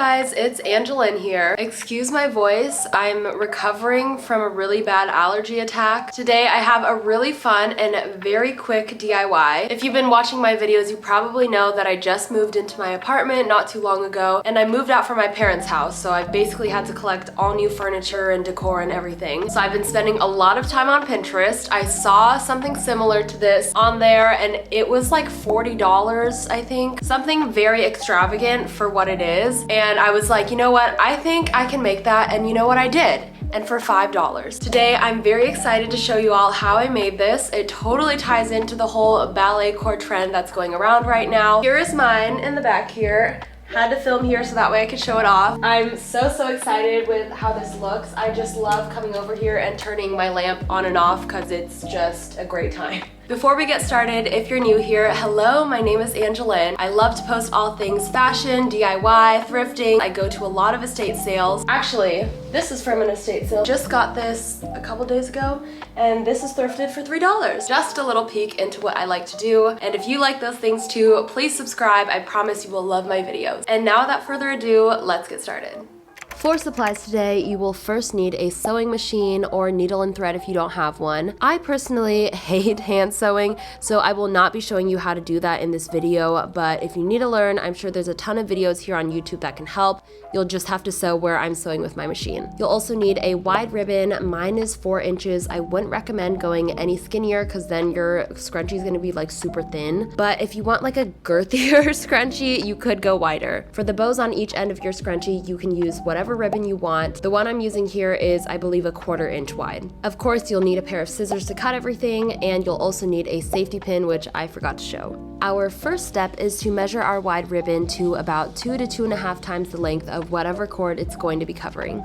guys, it's Angelynn here. Excuse my voice, I'm recovering from a really bad allergy attack. Today I have a really fun and very quick DIY. If you've been watching my videos, you probably know that I just moved into my apartment not too long ago, and I moved out from my parents' house, so I basically had to collect all new furniture and decor and everything. So I've been spending a lot of time on Pinterest. I saw something similar to this on there, and it was like $40, I think. Something very extravagant for what it is. And I was like, you know what? I think I can make that, and you know what? I did. And for $5. Today, I'm very excited to show you all how I made this. It totally ties into the whole balletcore trend that's going around right now. Here is mine in the back here. Had to film here so that way I could show it off. I'm so excited with how this looks. I just love coming over here and turning my lamp on and off because it's just a great time. Before we get started, if you're new here, hello, my name is Angelynn. I love to post all things fashion, DIY, thrifting. I go to a lot of estate sales. Actually, this is from an estate sale. Just got this a couple days ago, and this is thrifted for $3. Just a little peek into what I like to do. And if you like those things too, please subscribe. I promise you will love my videos. And now without further ado, let's get started. For supplies today, you will first need a sewing machine or needle and thread if you don't have one. I personally hate hand sewing, so I will not be showing you how to do that in this video, but if you need to learn, I'm sure there's a ton of videos here on YouTube that can help. You'll just have to sew where I'm sewing with my machine. You'll also need a wide ribbon. Mine is 4 inches. I wouldn't recommend going any skinnier because then your scrunchie is going to be like super thin. But if you want like a girthier scrunchie, you could go wider. For the bows on each end of your scrunchie, you can use whatever ribbon you want. The one I'm using here is, I believe, a 1/4 inch wide. Of course, you'll need a pair of scissors to cut everything, and you'll also need a safety pin, which I forgot to show. Our first step is to measure our wide ribbon to about 2 to 2.5 times the length of whatever cord it's going to be covering.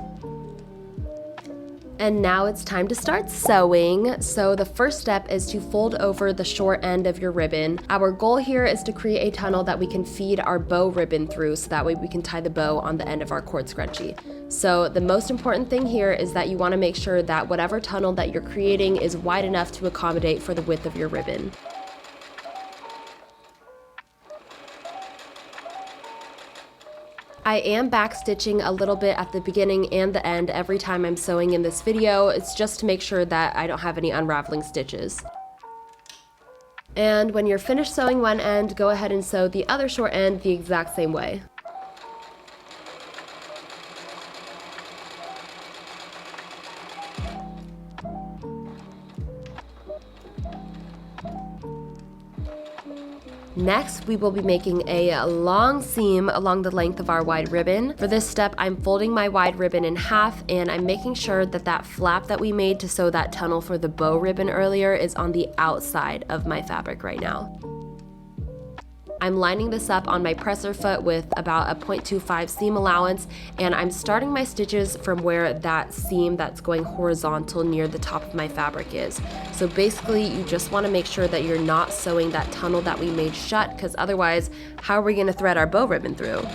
And now it's time to start sewing. So the first step is to fold over the short end of your ribbon. Our goal here is to create a tunnel that we can feed our bow ribbon through, so that way we can tie the bow on the end of our cord scrunchie. So the most important thing here is that you want to make sure that whatever tunnel that you're creating is wide enough to accommodate for the width of your ribbon. I am backstitching a little bit at the beginning and the end every time I'm sewing in this video. It's just to make sure that I don't have any unraveling stitches. And when you're finished sewing one end, go ahead and sew the other short end the exact same way. Next, we will be making a long seam along the length of our wide ribbon. For this step, I'm folding my wide ribbon in half, and I'm making sure that that flap that we made to sew that tunnel for the bow ribbon earlier is on the outside of my fabric right now. I'm lining this up on my presser foot with about a 0.25 seam allowance, and I'm starting my stitches from where that seam that's going horizontal near the top of my fabric is. So basically, you just want to make sure that you're not sewing that tunnel that we made shut, because otherwise, how are we going to thread our bow ribbon through?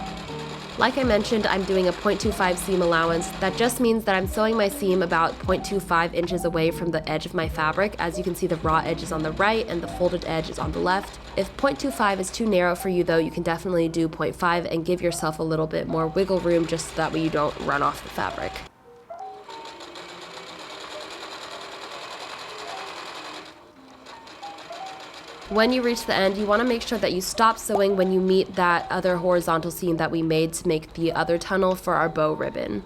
Like I mentioned, I'm doing a 0.25 seam allowance. That just means that I'm sewing my seam about 0.25 inches away from the edge of my fabric. As you can see, the raw edge is on the right and the folded edge is on the left. If 0.25 is too narrow for you though, you can definitely do 0.5 and give yourself a little bit more wiggle room just so that way you don't run off the fabric. When you reach the end, you want to make sure that you stop sewing when you meet that other horizontal seam that we made to make the other tunnel for our bow ribbon.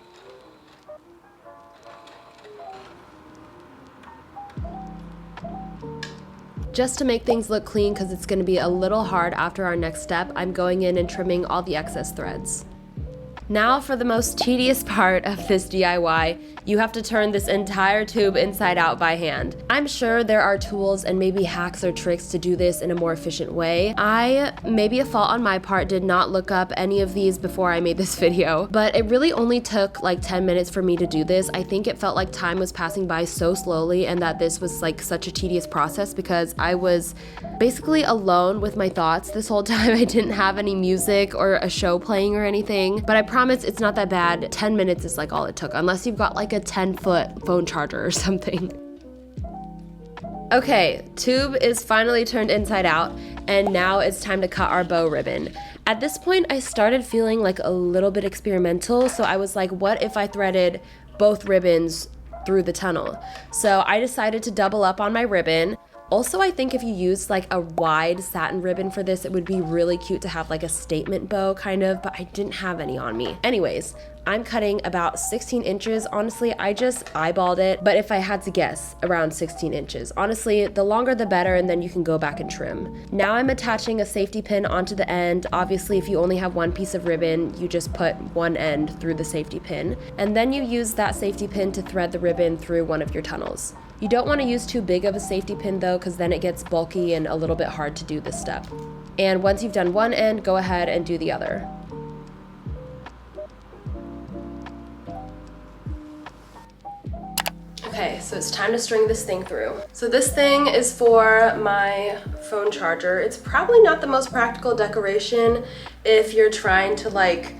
Just to make things look clean, because it's going to be a little hard after our next step, I'm going in and trimming all the excess threads. Now for the most tedious part of this DIY, you have to turn this entire tube inside out by hand. I'm sure there are tools and maybe hacks or tricks to do this in a more efficient way. Maybe a fault on my part, did not look up any of these before I made this video, but it really only took like 10 minutes for me to do this. I think it felt like time was passing by so slowly, and that this was like such a tedious process because I was basically alone with my thoughts this whole time. I didn't have any music or a show playing or anything, but I promise it's not that bad. 10 minutes is like all it took, unless you've got like a 10-foot phone charger or something. Okay, tube is finally turned inside out, and now it's time to cut our bow ribbon. At this point, I started feeling like a little bit experimental, so I was like, what if I threaded both ribbons through the tunnel? So I decided to double up on my ribbon. Also, I think if you use like a wide satin ribbon for this, it would be really cute to have like a statement bow kind of, but I didn't have any on me. Anyways, I'm cutting about 16 inches. Honestly, I just eyeballed it, but if I had to guess, around 16 inches. Honestly, the longer the better, and then you can go back and trim. Now I'm attaching a safety pin onto the end. Obviously, if you only have one piece of ribbon, you just put one end through the safety pin, and then you use that safety pin to thread the ribbon through one of your tunnels. You don't want to use too big of a safety pin though, because then it gets bulky and a little bit hard to do this step. And once you've done one end, go ahead and do the other. Okay, so it's time to string this thing through. So this thing is for my phone charger. It's probably not the most practical decoration if you're trying to like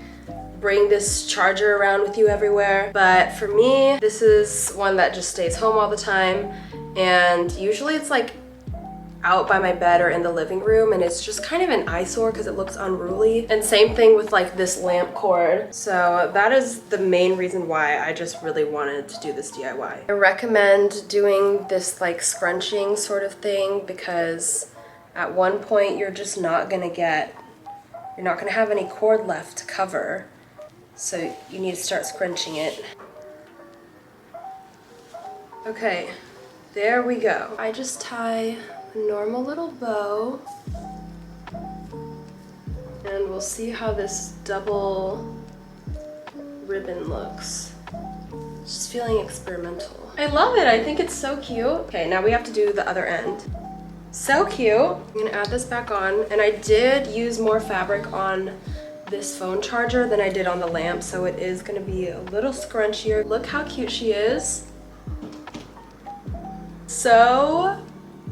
bring this charger around with you everywhere, but for me, this is one that just stays home all the time, and usually it's like out by my bed or in the living room, and it's just kind of an eyesore because it looks unruly. And same thing with like this lamp cord. So that is the main reason why I just really wanted to do this DIY. I recommend doing this like scrunching sort of thing because at one point you're just not gonna have any cord left to cover. So you need to start scrunching it. Okay, there we go. I just tie a normal little bow, and we'll see how this double ribbon looks. Just feeling experimental. I love it, I think it's so cute. Okay, now we have to do the other end. So cute. I'm gonna add this back on, and I did use more fabric on this phone charger than I did on the lamp, so it is gonna be a little scrunchier. Look how cute she is. So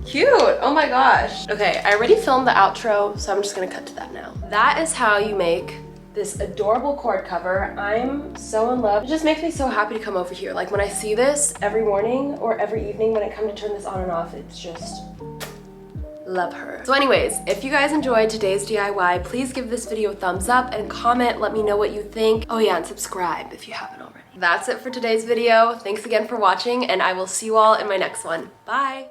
cute, oh my gosh. Okay, I already filmed the outro, so I'm just gonna cut to that now. That is how you make this adorable cord cover. I'm so in love. It just makes me so happy to come over here. Like when I see this every morning or every evening when I come to turn this on and off, it's just love her. So anyways, if you guys enjoyed today's DIY, please give this video a thumbs up and comment, let me know what you think. Oh yeah, and subscribe if you haven't already. That's it for today's video. Thanks again for watching, and I will see you all in my next one. Bye.